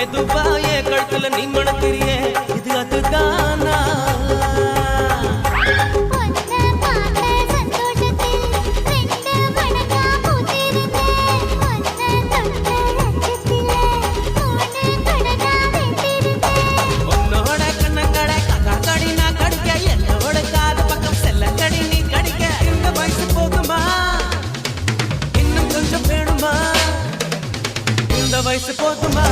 மெதுவாயே கழுத்துல நீ மணக்கிறியே இது அதுதானா உன்னோட கண்ணங்கடை கடி நான் கடிக்க என்னோட காது பக்கம் செல்லங்கடி நீ கடிக்க இந்த வயசு போதுமா இன்னும் கொஞ்சம் வேணுமா இந்த வயசு போதுமா